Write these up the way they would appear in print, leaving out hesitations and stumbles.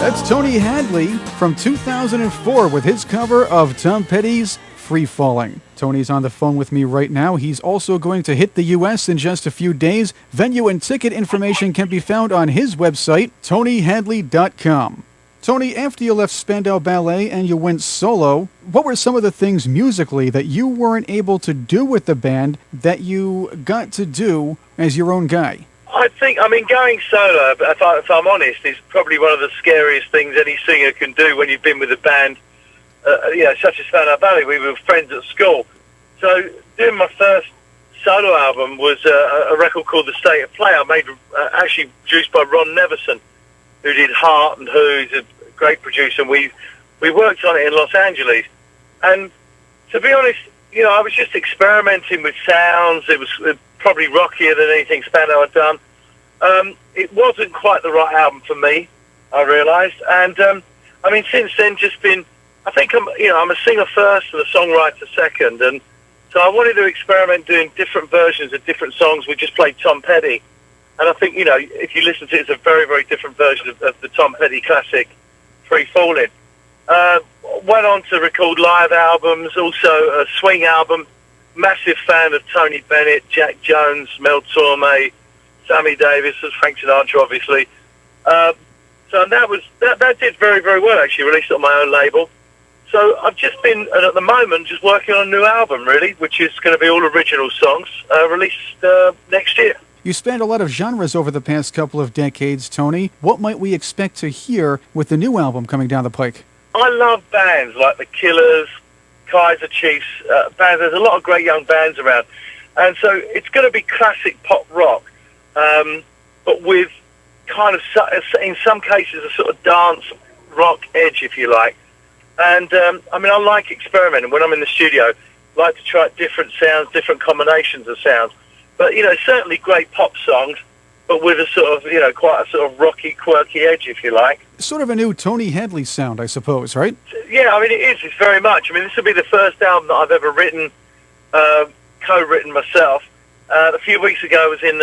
That's Tony Hadley from 2004 with his cover of Tom Petty's Free Falling. Tony's on the phone with me right now. He's also going to hit the U.S. in just a few days. Venue and ticket information can be found on his website, TonyHadley.com. Tony, after you left Spandau Ballet and you went solo, what were some of the things musically that you weren't able to do with the band that you got to do as your own guy? Going solo, if I'm honest, is probably one of the scariest things any singer can do when you've been with a band, such as Spandau Ballet. We were friends at school. So doing my first solo album was a record called The State of Play. I made, actually produced by Ron Neverson, who did Heart and Who's a great producer. And we worked on it in Los Angeles. And to be honest, I was just experimenting with sounds. It was probably rockier than anything Spandau had done. It wasn't quite the right album for me, I realised. And, since then, I think I'm a singer first and a songwriter second. And so I wanted to experiment doing different versions of different songs. We just played Tom Petty. And I think, if you listen to it, it's a very, very different version of the Tom Petty classic, Free Falling. Went on to record live albums, also a swing album. Massive fan of Tony Bennett, Jack Jones, Mel Torme, Sammy Davis, and Frank Sinatra, obviously. So that did very, very well, actually, released it on my own label. So I've just been, and at the moment, just working on a new album, really, which is going to be all original songs, released next year. You spanned a lot of genres over the past couple of decades, Tony. What might we expect to hear with the new album coming down the pike? I love bands like The Killers, Kaiser Chiefs, bands. There's a lot of great young bands around. And so it's going to be classic pop rock, but with kind of, in some cases, a sort of dance rock edge, if you like. And, I like experimenting. When I'm in the studio, I like to try different sounds, different combinations of sounds. But, certainly great pop songs, but with a sort of, quite a sort of rocky, quirky edge, if you like. Sort of a new Tony Hadley sound, I suppose, right? Yeah, it is. It's very much. This will be the first album that I've ever written, co-written myself. A few weeks ago, I was in,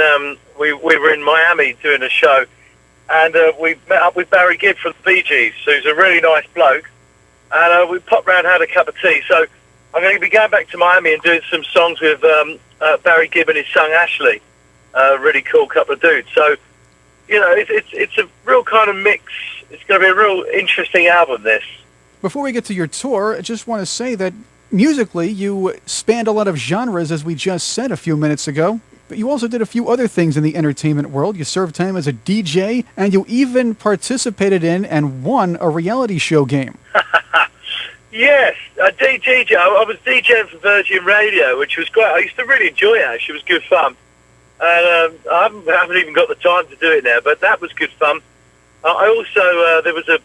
we were in Miami doing a show, and we met up with Barry Gibb from the Bee Gees, who's a really nice bloke. And we popped round and had a cup of tea. So I'm going to be going back to Miami and doing some songs with Barry Gibb and his son Ashley. Really cool couple of dudes. So, it's a real kind of mix. It's going to be a real interesting album, this. Before we get to your tour, I just want to say that musically you spanned a lot of genres, as we just said a few minutes ago. But you also did a few other things in the entertainment world. You served time as a DJ, and you even participated in and won a reality show game. Yes, I was DJing for Virgin Radio, which was great. I used to really enjoy it, actually. It was good fun. And I haven't even got the time to do it now, but that was good fun. I also, there was a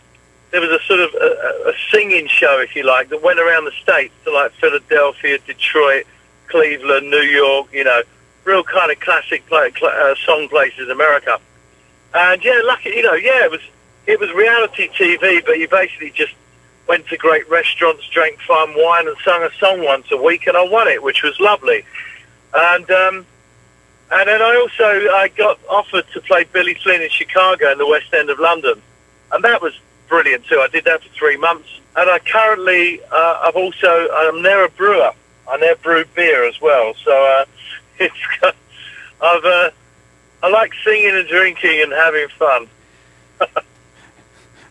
sort of a singing show, if you like, that went around the States to like Philadelphia, Detroit, Cleveland, New York, real kind of classic song places in America. And yeah, it was reality TV, but you basically just went to great restaurants, drank fine wine, and sung a song once a week, and I won it, which was lovely. And then I got offered to play Billy Flynn in Chicago in the West End of London, and that was brilliant too. I did that for 3 months, and I currently I'm now a brewer. I now brew beer as well, so I like singing and drinking and having fun.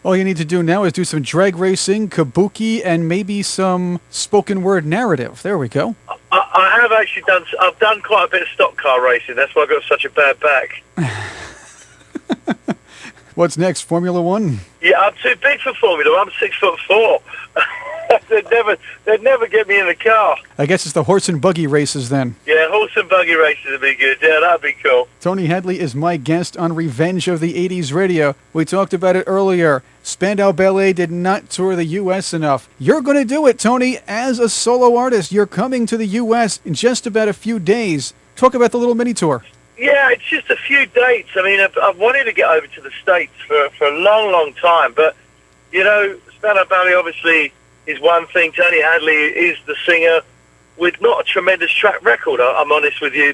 All you need to do now is do some drag racing, kabuki, and maybe some spoken word narrative. There we go. I have actually I've done quite a bit of stock car racing. That's why I've got such a bad back. What's next, Formula One? Yeah, I'm too big for Formula One. I'm 6'4". They'd never get me in the car. I guess it's the horse and buggy races then. Yeah, horse and buggy races would be good. Yeah, that'd be cool. Tony Hadley is my guest on Revenge of the 80s Radio. We talked about it earlier. Spandau Ballet did not tour the U.S. enough. You're going to do it, Tony, as a solo artist. You're coming to the U.S. in just about a few days. Talk about the little mini tour. Yeah, it's just a few dates. I've wanted to get over to the States for a long, long time. But, Spandau Ballet obviously is one thing. Tony Hadley is the singer with not a tremendous track record, I'm honest with you,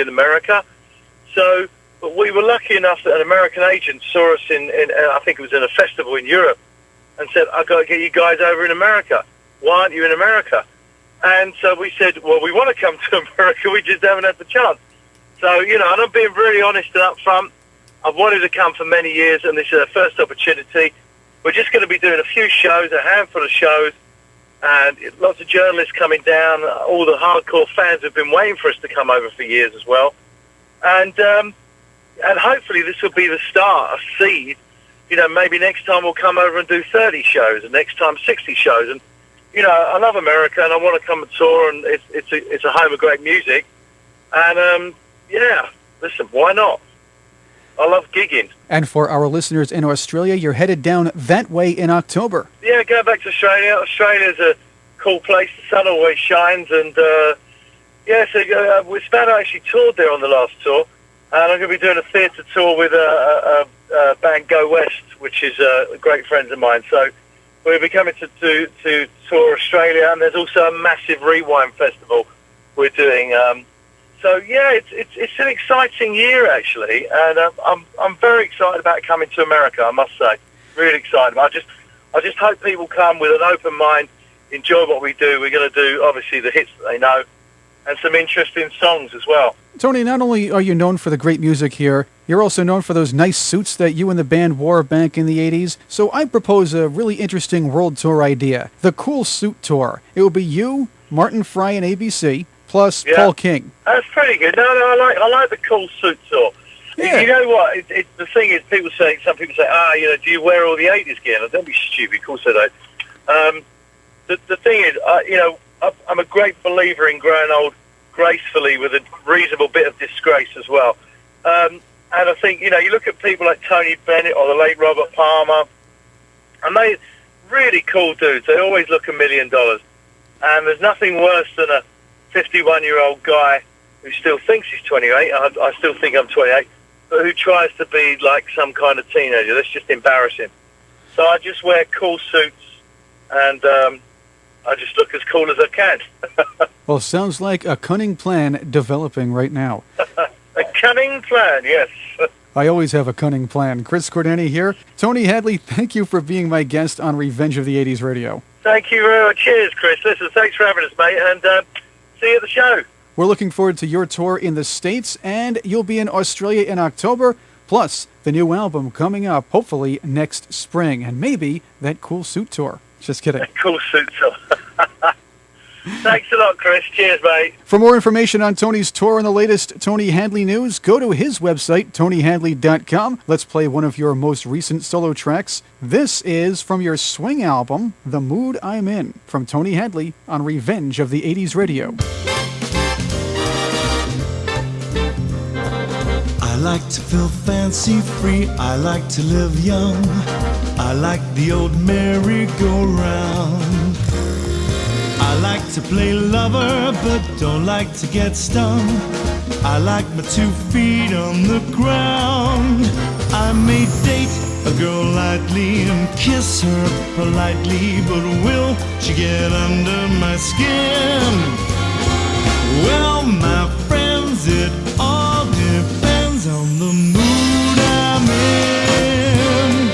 in America. So But we were lucky enough that an American agent saw us in I think it was in a festival in Europe, and said, "I've got to get you guys over in America. Why aren't you in America?" And so we said, "Well, we want to come to America. We just haven't had the chance." So, and I'm being really honest and upfront. I've wanted to come for many years, and this is our first opportunity. We're just going to be doing a few shows, a handful of shows, and lots of journalists coming down. All the hardcore fans have been waiting for us to come over for years as well. And hopefully this will be the start, a seed. Maybe next time we'll come over and do 30 shows, and next time 60 shows. And, I love America, and I want to come and tour, and it's a home of great music. And, listen, why not? I love gigging. And for our listeners in Australia, you're headed down that way in October. Yeah, go back to Australia. Australia's a cool place. The sun always shines. And, so with Spandau, I actually toured there on the last tour. And I'm going to be doing a theatre tour with a band Go West, which is great friends of mine. So we'll be coming to tour Australia. And there's also a massive Rewind festival we're doing. It's an exciting year, actually, and I'm very excited about coming to America, I must say. Really excited. I just hope people come with an open mind, enjoy what we do. We're going to do, obviously, the hits that they know, and some interesting songs as well. Tony, not only are you known for the great music here, you're also known for those nice suits that you and the band wore back in the 80s. So I propose a really interesting world tour idea, the Cool Suit Tour. It will be you, Martin Fry and ABC, plus Paul King. That's pretty good. No, I like the Cool Suit Tour. Yeah. You know what? The thing is, some people say, do you wear all the 80s gear? No, don't be stupid. Of course I don't. The thing is, I'm a great believer in growing old gracefully with a reasonable bit of disgrace as well. And I think, you look at people like Tony Bennett or the late Robert Palmer, and they really cool dudes. They always look $1 million. And there's nothing worse than a 51-year-old guy who still thinks he's 28. I still think I'm 28, but who tries to be like some kind of teenager. That's just embarrassing. So I just wear cool suits, and I just look as cool as I can. Well, sounds like a cunning plan developing right now. A cunning plan, yes. I always have a cunning plan. Chris Cordani here. Tony Hadley, thank you for being my guest on Revenge of the 80s Radio. Thank you very much. Cheers, Chris. Listen, thanks for having us, mate, and see you at the show. We're looking forward to your tour in the States, and you'll be in Australia in October, plus the new album coming up, hopefully next spring, and maybe that Cool Suit Tour. Just kidding. That Cool Suit Tour. Thanks a lot, Chris. Cheers, mate. For more information on Tony's tour and the latest Tony Hadley news, go to his website, TonyHadley.com. Let's play one of your most recent solo tracks. This is from your swing album, The Mood I'm In, from Tony Hadley on Revenge of the 80s Radio. I like to feel fancy-free, I like to live young, I like the old merry-go-round. I like to play lover, but don't like to get stung. I like my 2 feet on the ground. I may date a girl lightly and kiss her politely, but will she get under my skin? Well, my friends, it all depends on the mood I'm in.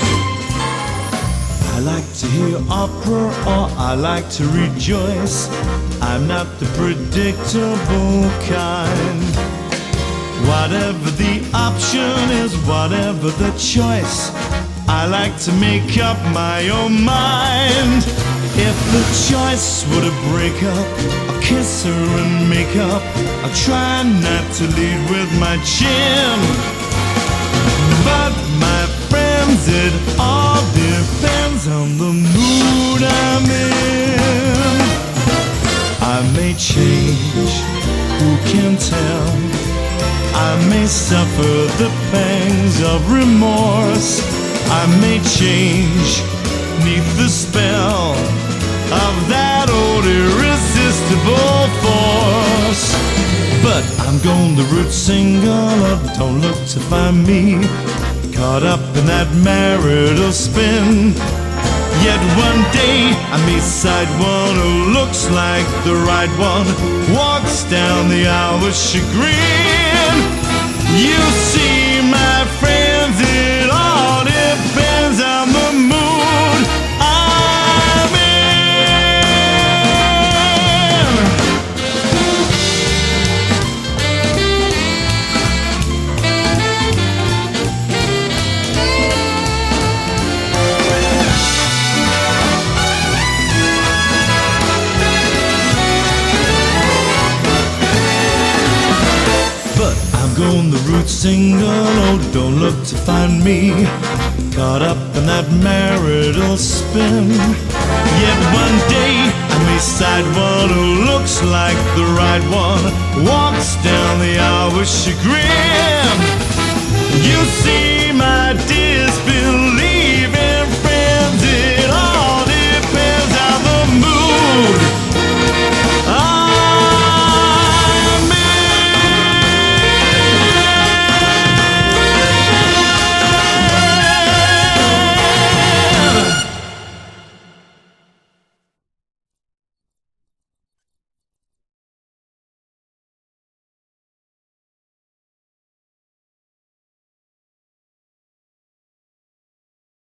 I like to hear opera or I like to rejoice. I'm not the predictable kind. Whatever the option is, whatever the choice, I like to make up my own mind. If the choice were to break up, I'll kiss her and make up. I'll try not to lead with my chin. But my friends, it all depends on the mood I'm in. I may change, who can tell? I may suffer the pangs of remorse. I may change 'neath the spell of that old irresistible force. But I'm going the root single of Don't Look to Find Me, caught up in that marital spin. Yet one day I may sight one who looks like the right one, walks down the aisle with chagrin. You seem friends, it all depends on the mood I'm in. But I'm going the route single, oh, don't look to find me caught up in that marital spin. Yet one day I may sight one who looks like the right one, walks down the aisle with chagrin. You see